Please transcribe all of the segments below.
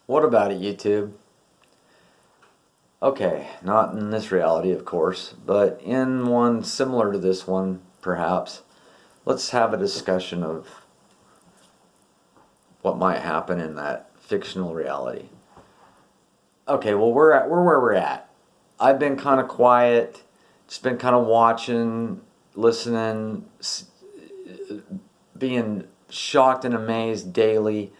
What about it, YouTube? Okay, not in this reality, of course, but in one similar to this one, perhaps. Let's have a discussion of what might happen in that fictional reality. Okay, well, we're where we're at. I've been kind of quiet, just been kind of watching, listening, being shocked and amazed daily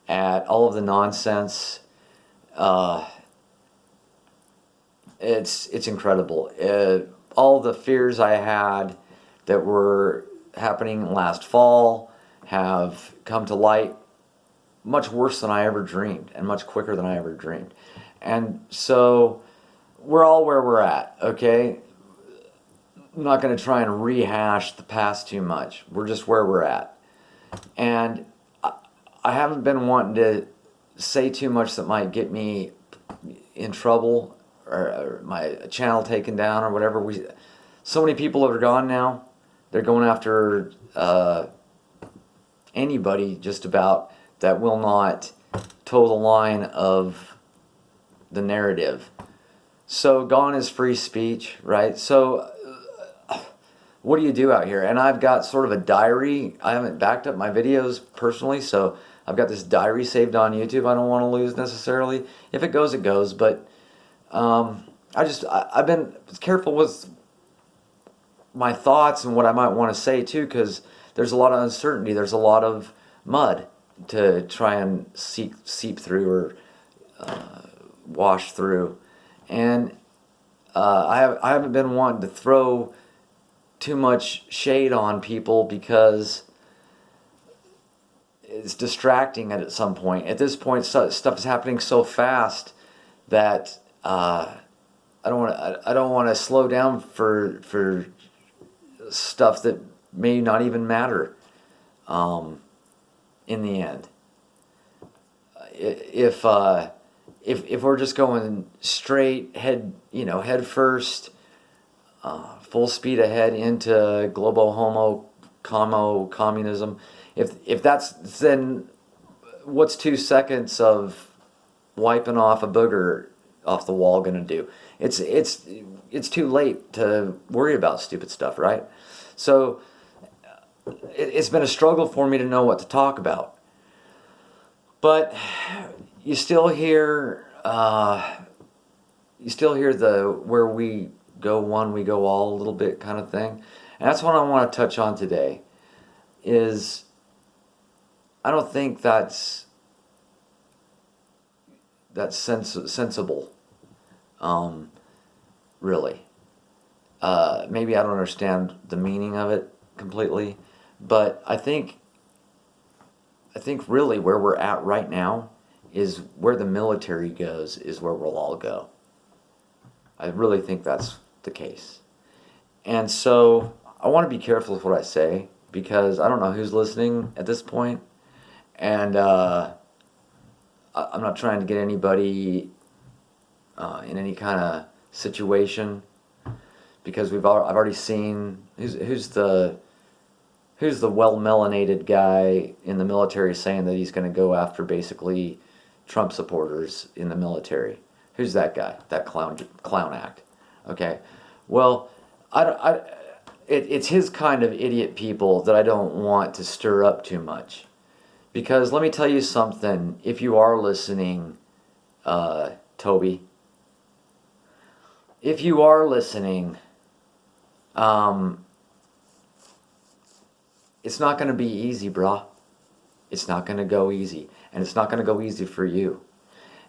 at all of the nonsense. It's incredible. All the fears I had that were happening last fall have come to light much worse than I ever dreamed and much quicker than I ever dreamed. And so we're all where we're at, okay? I'm not going to try and rehash the past too much. We're just where we're at. And I haven't been wanting to say too much that might get me in trouble or my channel taken down or whatever. So many people that are gone now. They're going after anybody just about that will not toe the line of the narrative. So gone is free speech, right? So what do you do out here? And I've got sort of a diary. I haven't backed up my videos personally, so I've got this diary saved on YouTube I don't want to lose necessarily. If it goes, it goes. But I've been careful with my thoughts and what I might want to say too, because there's a lot of uncertainty. There's a lot of mud to try and seep through or wash through. And I haven't been wanting to throw too much shade on people because it's distracting at some point. At this point, stuff is happening so fast that I don't want to slow down for stuff that may not even matter in the end. If we're just going straight head first, full speed ahead into global communism, if that's, then what's 2 seconds of wiping off a booger off the wall gonna do? It's too late to worry about stupid stuff, right? So it's been a struggle for me to know what to talk about. But you still hear the where we go one, we go all a little bit kind of thing. And that's what I want to touch on today. Is I don't think that's sensible. Really. Maybe I don't understand the meaning of it completely, but I think really where we're at right now is where the military goes is where we'll all go. I really think that's the case. And so I want to be careful with what I say because I don't know who's listening at this point, and I'm not trying to get anybody in any kind of situation because I've already seen who's the well-melanated guy in the military saying that he's going to go after basically Trump supporters in the military. Who's that guy? That clown act. Okay. Well, it's his kind of idiot people that I don't want to stir up too much. Because let me tell you something, if you are listening, Toby, if you are listening, it's not going to be easy, brah. It's not going to go easy. And it's not going to go easy for you.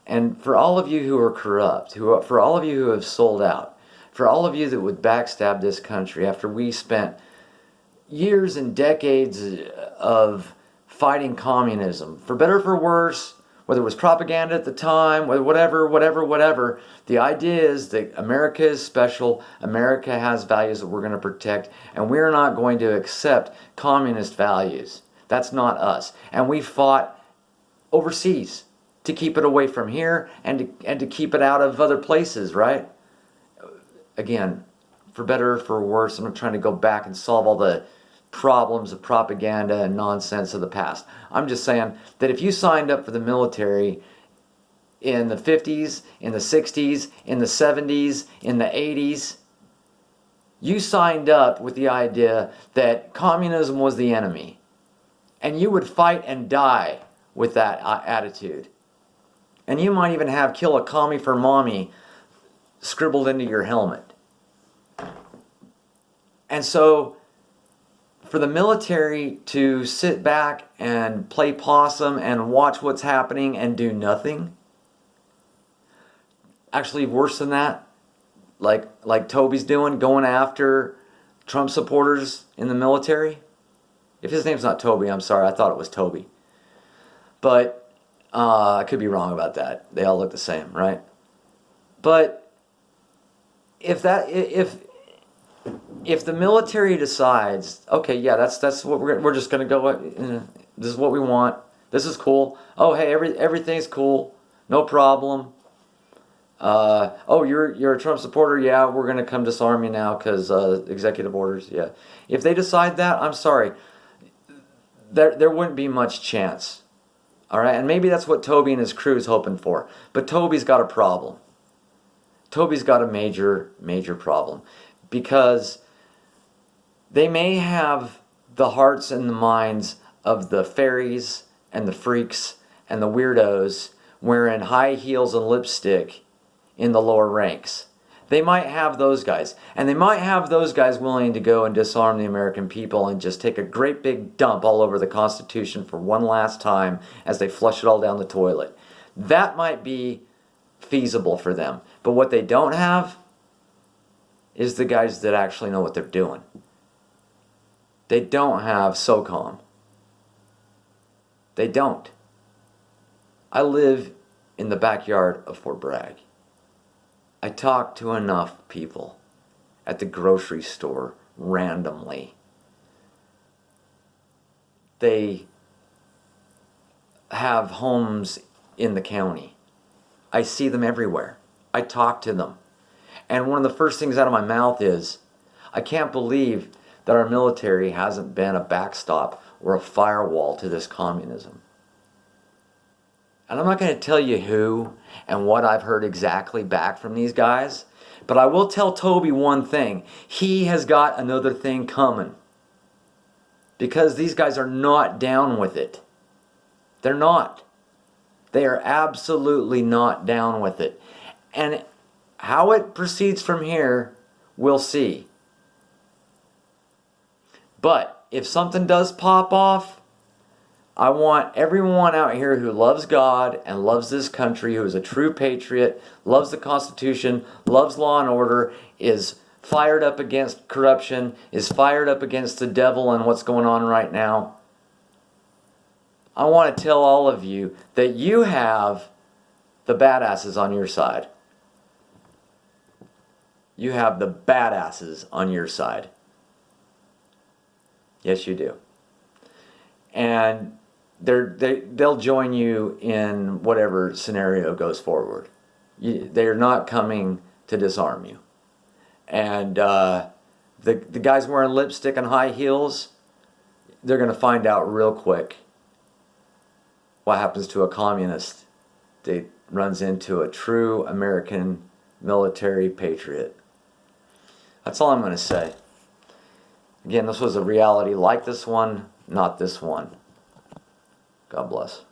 And for all of you who are corrupt, for all of you who have sold out, for all of you that would backstab this country after we spent years and decades of fighting communism, for better or for worse, whether it was propaganda at the time, whatever, the idea is that America is special, America has values that we're going to protect, and we're not going to accept communist values. That's not us. And we fought overseas to keep it away from here and to keep it out of other places, right? Again, for better or for worse, I'm not trying to go back and solve all the problems of propaganda and nonsense of the past. I'm just saying that if you signed up for the military in the 50s, in the 60s, in the 70s, in the 80s. You signed up with the idea that communism was the enemy. And you would fight and die with that attitude. And you might even have "kill a commie for mommy" scribbled into your helmet. And so for the military to sit back and play possum and watch what's happening and do nothing, actually worse than that, like Toby's doing, going after Trump supporters in the military. If his name's not Toby, I'm sorry, I thought it was Toby. But I could be wrong about that. They all look the same, right? But if the military decides, okay, yeah, that's what we're just gonna go. This is what we want. This is cool. Oh, hey, everything's cool. No problem. Oh, you're a Trump supporter? Yeah, we're gonna come disarm you now because executive orders. Yeah. If they decide that, I'm sorry. There wouldn't be much chance. All right, and maybe that's what Toby and his crew is hoping for. But Toby's got a problem. Toby's got a major, major problem. Because they may have the hearts and the minds of the fairies and the freaks and the weirdos wearing high heels and lipstick in the lower ranks. They might have those guys. And they might have those guys willing to go and disarm the American people and just take a great big dump all over the Constitution for one last time as they flush it all down the toilet. That might be feasible for them. But what they don't have is the guys that actually know what they're doing. They don't have SOCOM. They don't. I live in the backyard of Fort Bragg. I talk to enough people at the grocery store randomly. They have homes in the county. I see them everywhere. I talk to them. And one of the first things out of my mouth is, I can't believe that our military hasn't been a backstop or a firewall to this communism. And I'm not going to tell you who and what I've heard exactly back from these guys, but I will tell Toby one thing. He has got another thing coming. Because these guys are not down with it. They're not. They are absolutely not down with it. And how it proceeds from here, we'll see. But if something does pop off, I want everyone out here who loves God and loves this country, who is a true patriot, loves the Constitution, loves law and order, is fired up against corruption, is fired up against the devil and what's going on right now. I want to tell all of you that you have the badasses on your side. You have the badasses on your side. Yes, you do. And they'll join you in whatever scenario goes forward. They're not coming to disarm you. And the guys wearing lipstick and high heels, they're going to find out real quick what happens to a communist that runs into a true American military patriot. That's all I'm going to say. Again, this was a reality like this one, not this one. God bless.